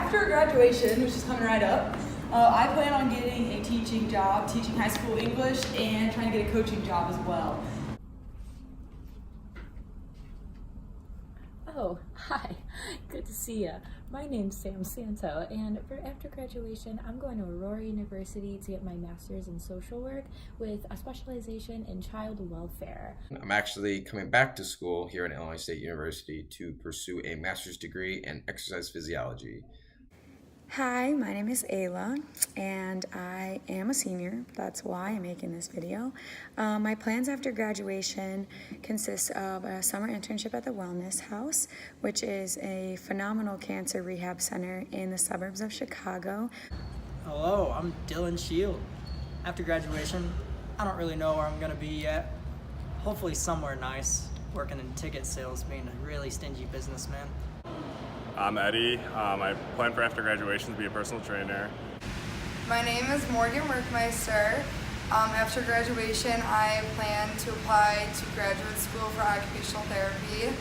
after graduation, which is coming right up, I plan on getting a teaching job, teaching high school English, and trying to get a coaching job as well. Oh, hi. Good to see you. My name's Sam Santo, and after graduation, I'm going to Aurora University to get my master's in social work with a specialization in child welfare. I'm actually coming back to school here at Illinois State University to pursue a master's degree in exercise physiology. Hi, my name is Ayla, and I am a senior. That's why I'm making this video. My plans after graduation consist of a summer internship at the Wellness House, which is a phenomenal cancer rehab center in the suburbs of Chicago. Hello, I'm Dylan Shield. After graduation, I don't really know where I'm gonna be yet. Hopefully somewhere nice, working in ticket sales, being a really stingy businessman. I'm Eddie. I plan for after graduation to be a personal trainer. My name is Morgan Workmeister. After graduation, I plan to apply to graduate school for occupational therapy.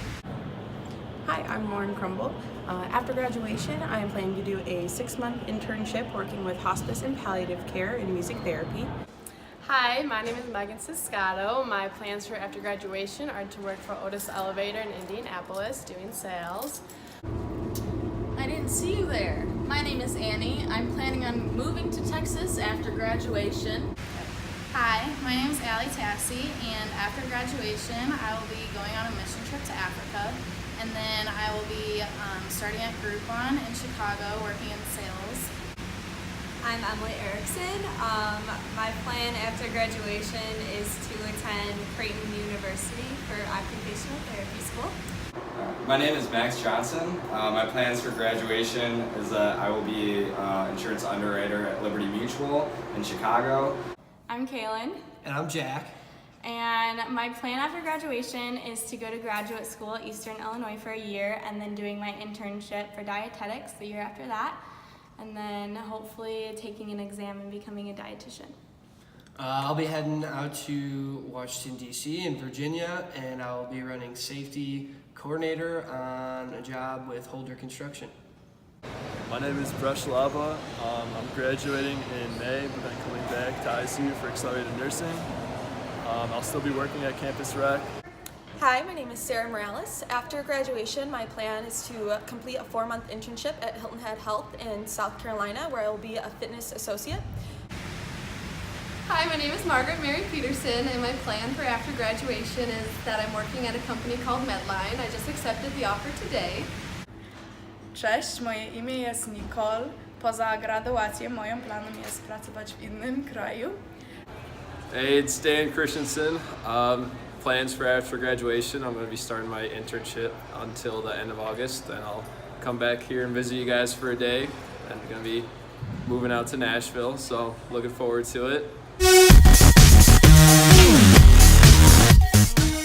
Hi, I'm Lauren Crumble. After graduation, I am planning to do a 6-month internship working with hospice and palliative care and music therapy. Hi, my name is Megan Ciscato. My plans for after graduation are to work for Otis Elevator in Indianapolis doing sales. I didn't see you there. My name is Annie. I'm planning on moving to Texas after graduation. Hi, my name is Allie Tassi, and after graduation I will be going on a mission trip to Africa, and then I will be starting at Groupon in Chicago working in sales. I'm Emily Erickson. My plan after graduation is to attend Creighton University for occupational therapy school. My name is Max Johnson. My plans for graduation is that I will be insurance underwriter at Liberty Mutual in Chicago. I'm Kaylin. And I'm Jack. And my plan after graduation is to go to graduate school at Eastern Illinois for a year, and then doing my internship for dietetics the year after that, and then hopefully taking an exam and becoming a dietitian. I'll be heading out to Washington, D.C. and Virginia, and I'll be running safety coordinator on a job with Holder Construction. My name is Bresh Lava. I'm graduating in May, but then coming back to ICU for accelerated nursing. I'll still be working at Campus Rec. Hi, my name is Sarah Morales. After graduation, my plan is to complete a 4-month internship at Hilton Head Health in South Carolina, where I will be a fitness associate. Hi, my name is Margaret Mary Peterson, and my plan for after graduation is that I'm working at a company called Medline. I just accepted the offer today. Cześć, moje imię jest Nicole. Poza graduacją moim planem jest pracować w innym kraju. Hey, it's Dan Christensen. Plans for after graduation, I'm going to be starting my internship until the end of August. Then I'll come back here and visit you guys for a day. I'm going to be moving out to Nashville, so looking forward to it.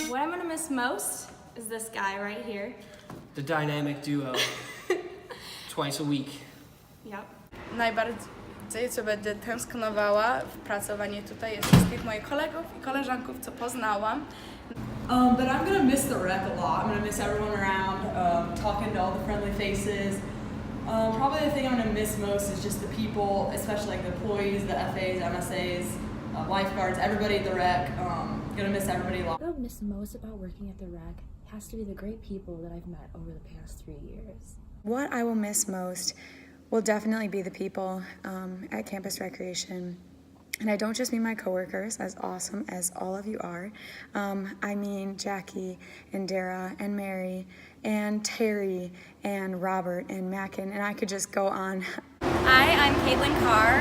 What I'm going to miss most is this guy right here. The dynamic duo. Twice a week. Yep. Najbardziej, co będę tęsknowała w pracowaniu tutaj, jest wszystkich moich kolegów i koleżanków, co poznałam. But I'm gonna miss the rec a lot. I'm gonna miss everyone around, talking to all the friendly faces. Probably the thing I'm gonna miss most is just the people, especially like the employees, the FAs, MSAs, lifeguards, everybody at the rec. Gonna miss everybody a lot. What I'll miss most about working at the rec has to be the great people that I've met over the past 3 years. What I will miss most will definitely be the people at Campus Recreation. And I don't just mean my coworkers, as awesome as all of you are. I mean Jackie and Dara and Mary and Terry and Robert and Mackin, and I could just go on. Hi, I'm Caitlin Carr.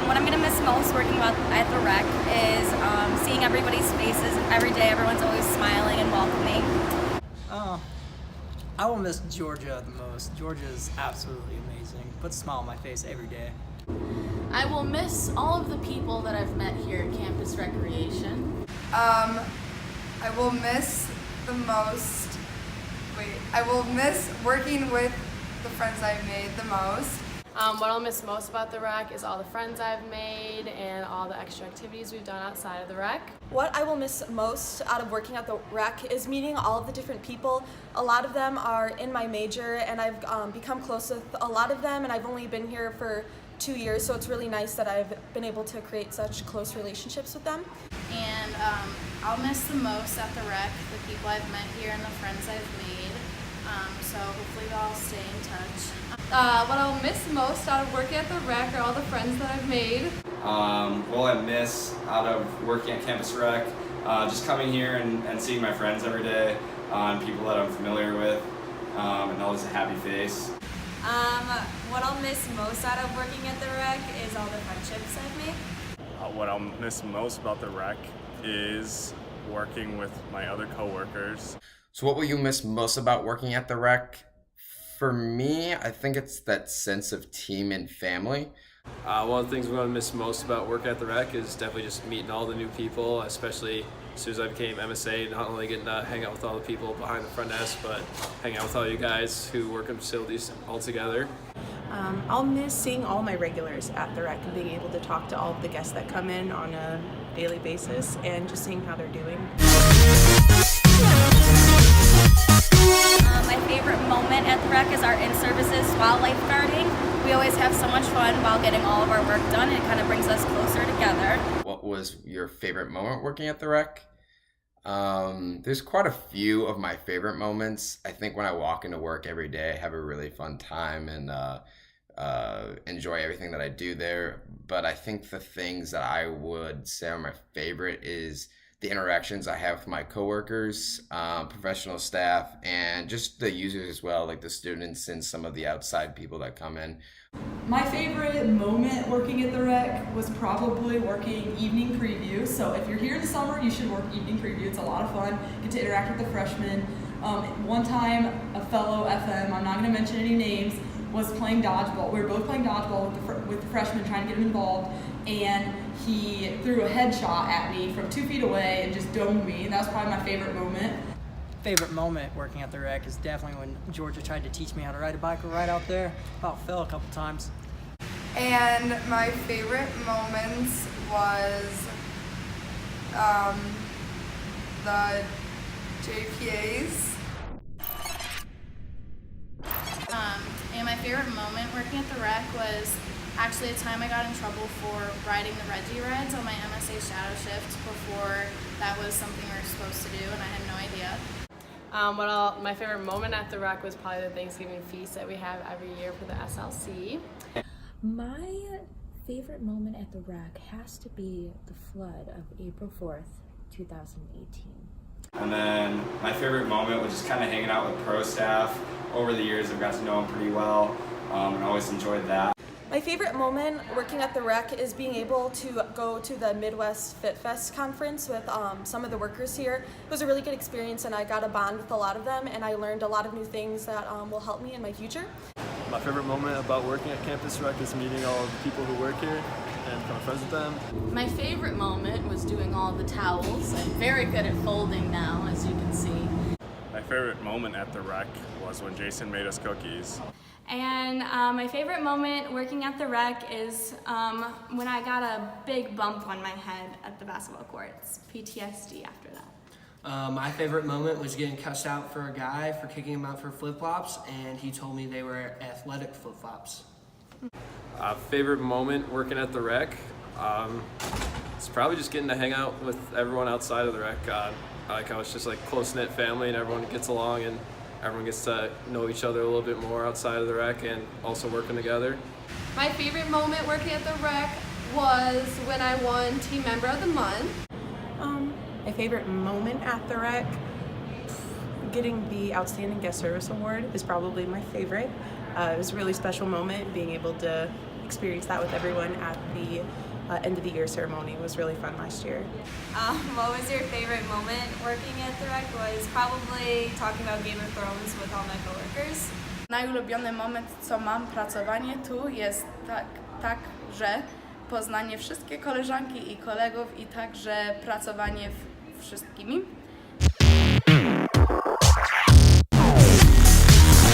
What I'm going to miss most working at the rec is seeing everybody's faces every day. Everyone's always smiling and welcoming. I will miss Georgia the most. Georgia is absolutely amazing. Puts a smile on my face every day. I will miss all of the people that I've met here at Campus Recreation. I will miss the most, I will miss working with the friends I've made the most. What I'll miss most about the rec is all the friends I've made and all the extra activities we've done outside of the rec. What I will miss most out of working at the rec is meeting all of the different people. A lot of them are in my major, and I've become close with a lot of them, and I've only been here for 2 years, so it's really nice that I've been able to create such close relationships with them. And I'll miss the most at the rec, the people I've met here and the friends I've made. So hopefully they'll all stay in touch. What I'll miss most out of working at the rec are all the friends that I've made. What I miss out of working at Campus Rec, just coming here and seeing my friends every day, and people that I'm familiar with, and always a happy face. What I'll miss most out of working at the rec is all the friendships I've made. What I'll miss most about the rec is working with my other coworkers. So what will you miss most about working at the rec? For me, I think it's that sense of team and family. One of the things we're going to miss most about working at the rec is definitely just meeting all the new people, especially as soon as I became MSA, not only getting to hang out with all the people behind the front desk, but hang out with all you guys who work in facilities all together. I'll miss seeing all my regulars at the rec and being able to talk to all of the guests that come in on a daily basis and just seeing how they're doing. My favorite moment at the rec is our in-services while lifeguarding. We always have so much fun while getting all of our work done. It kind of brings us closer together. What was your favorite moment working at the rec? There's quite a few of my favorite moments. I think when I walk into work every day, I have a really fun time and enjoy everything that I do there. But I think the things that I would say are my favorite is the interactions I have with my coworkers, professional staff, and just the users as well, like the students and some of the outside people that come in. My favorite moment working at the rec was probably working evening preview. So if you're here in the summer, you should work evening preview. It's a lot of fun. Get to interact with the freshmen. One time, a fellow FM, I'm not going to mention any names, was playing dodgeball. We were both playing dodgeball with the freshmen, trying to get them involved, and he threw a headshot at me from 2 feet away and just domed me. That was probably my favorite moment. Favorite moment working at the rec is definitely when Georgia tried to teach me how to ride a bike right out there. About fell a couple times. And my favorite moments was the JPAs. And my favorite moment working at the rec was actually a time I got in trouble for riding the Reggie rides on my MSA shadow shift before that was something we were supposed to do, and I had no idea. My favorite moment at the rec was probably the Thanksgiving feast that we have every year for the SLC. My favorite moment at the rec has to be the flood of April 4th, 2018. And then my favorite moment was just kind of hanging out with pro staff. Over the years, I've got to know them pretty well, and always enjoyed that. My favorite moment working at the rec is being able to go to the Midwest Fit Fest conference with some of the workers here. It was a really good experience, and I got a bond with a lot of them, and I learned a lot of new things that will help me in my future. My favorite moment about working at Campus Rec is meeting all of the people who work here and becoming friends with them. My favorite moment was doing all the towels. I'm very good at folding now, as you can see. My favorite moment at the rec was when Jason made us cookies. And my favorite moment working at the rec is when I got a big bump on my head at the basketball courts. PTSD after that. My favorite moment was getting cussed out for a guy for kicking him out for flip-flops, and he told me they were athletic flip-flops. Favorite moment working at the rec? It's probably just getting to hang out with everyone outside of the rec. I like how it's just like close-knit family and everyone gets along and everyone gets to know each other a little bit more outside of the rec and also working together. My favorite moment working at the rec was when I won Team Member of the Month. My favorite moment at the rec, getting the Outstanding Guest Service Award is probably my favorite. It was a really special moment. Being able to experience that with everyone at the end of the year ceremony was really fun last year. What was your favorite moment working at the rec? Was probably talking about Game of Thrones with all my coworkers. Najulubiony moment, co mam pracowanie tu, jest tak, że poznanie wszystkie koleżanki i kolegów i także pracowanie wszystkimi.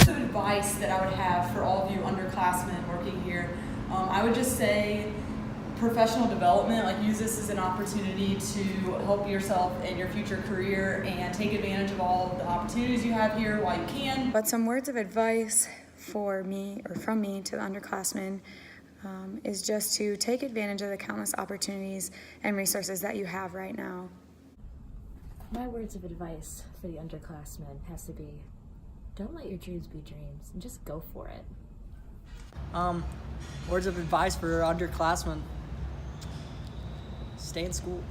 Advice advice that I would have for all of you underclassmen working here, I would just say professional development, like use this as an opportunity to help yourself in your future career and take advantage of all of the opportunities you have here while you can. But some words of advice for me, or from me to the underclassmen, is just to take advantage of the countless opportunities and resources that you have right now. My words of advice for the underclassmen has to be, don't let your dreams be dreams and just go for it. Words of advice for underclassmen. Stay in school.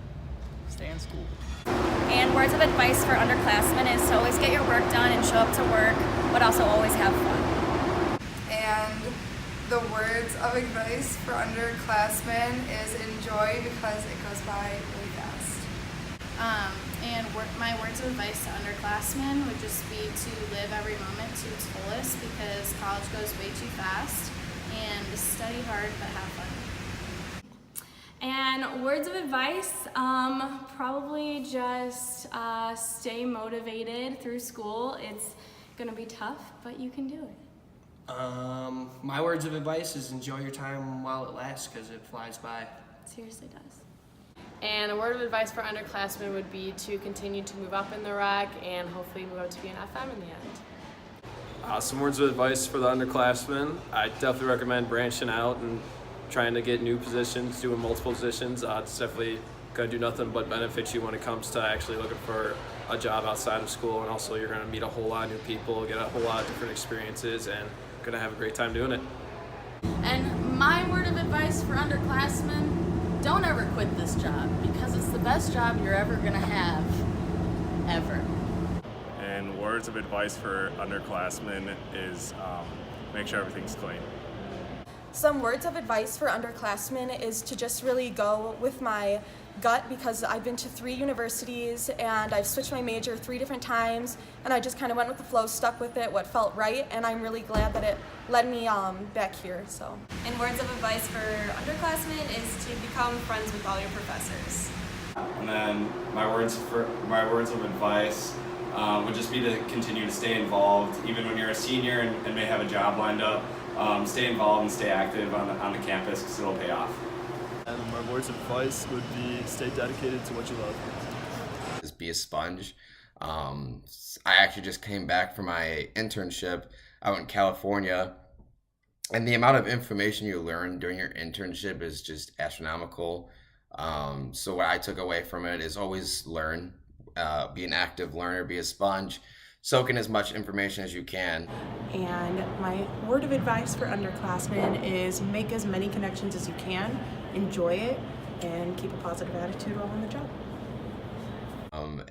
Stay in school. And words of advice for underclassmen is to always get your work done and show up to work, but also always have fun. And the words of advice for underclassmen is enjoy because it goes by really fast. My words of advice to underclassmen would just be to live every moment to its fullest because college goes way too fast, and study hard but have fun. And words of advice, probably just stay motivated through school. It's gonna be tough, but you can do it. My words of advice is enjoy your time while it lasts because it flies by. Seriously does. And a word of advice for underclassmen would be to continue to move up in the REC and hopefully move up to be an FM in the end. Some words of advice for the underclassmen. I definitely recommend branching out and trying to get new positions, doing multiple positions. It's definitely going to do nothing but benefit you when it comes to actually looking for a job outside of school, and also you're going to meet a whole lot of new people, get a whole lot of different experiences, and going to have a great time doing it. And my word of advice for underclassmen, don't ever quit this job because it's the best job you're ever going to have, ever. And words of advice for underclassmen is make sure everything's clean. Some words of advice for underclassmen is to just really go with my gut because I've been to 3 universities and I've switched my major 3 different times, and I just kind of went with the flow, stuck with it, what felt right, and I'm really glad that it led me back here. So. And words of advice for underclassmen is to become friends with all your professors. And then my words of advice would just be to continue to stay involved, even when you're a senior and may have a job lined up. Stay involved and stay active on the campus because it'll pay off. And my words of advice would be stay dedicated to what you love. Just be a sponge. I actually just came back from my internship out in California, and the amount of information you learn during your internship is just astronomical. So what I took away from it is always learn, be an active learner, be a sponge, soak in as much information as you can. And my word of advice for underclassmen is make as many connections as you can, enjoy it, and keep a positive attitude while on the job.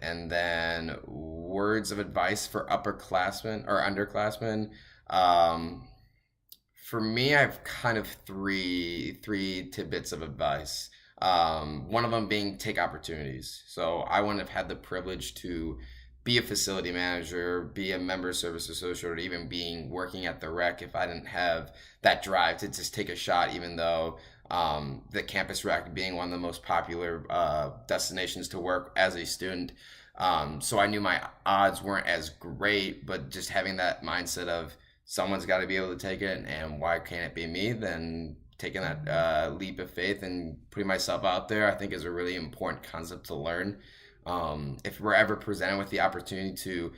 And then words of advice for upperclassmen or underclassmen. For me, I have kind of three tidbits of advice. One of them being take opportunities. So I wouldn't have had the privilege to be a facility manager, be a member service associate, or even working at the REC if I didn't have that drive to just take a shot, even though the campus REC being one of the most popular destinations to work as a student. So I knew my odds weren't as great, but just having that mindset of someone's got to be able to take it, and why can't it be me? Then taking that leap of faith and putting myself out there, I think is a really important concept to learn. If we're ever presented with the opportunity to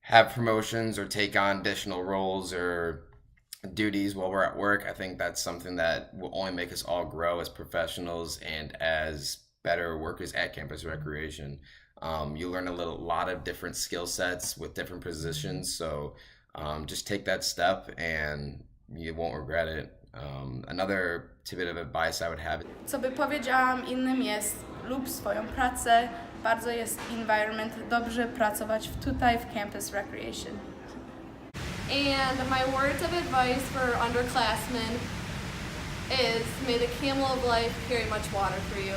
have promotions or take on additional roles or duties while we're at work, I think that's something that will only make us all grow as professionals and as better workers at Campus Recreation. You learn a lot of different skill sets with different positions, so just take that step and you won't regret it. Another tidbit of advice I would have. Co by powiedziałam innym jest lub swoją pracę, bardzo jest environment dobrze pracować tutaj w Campus Recreation. And my words of advice for underclassmen is may the camel of life carry much water for you.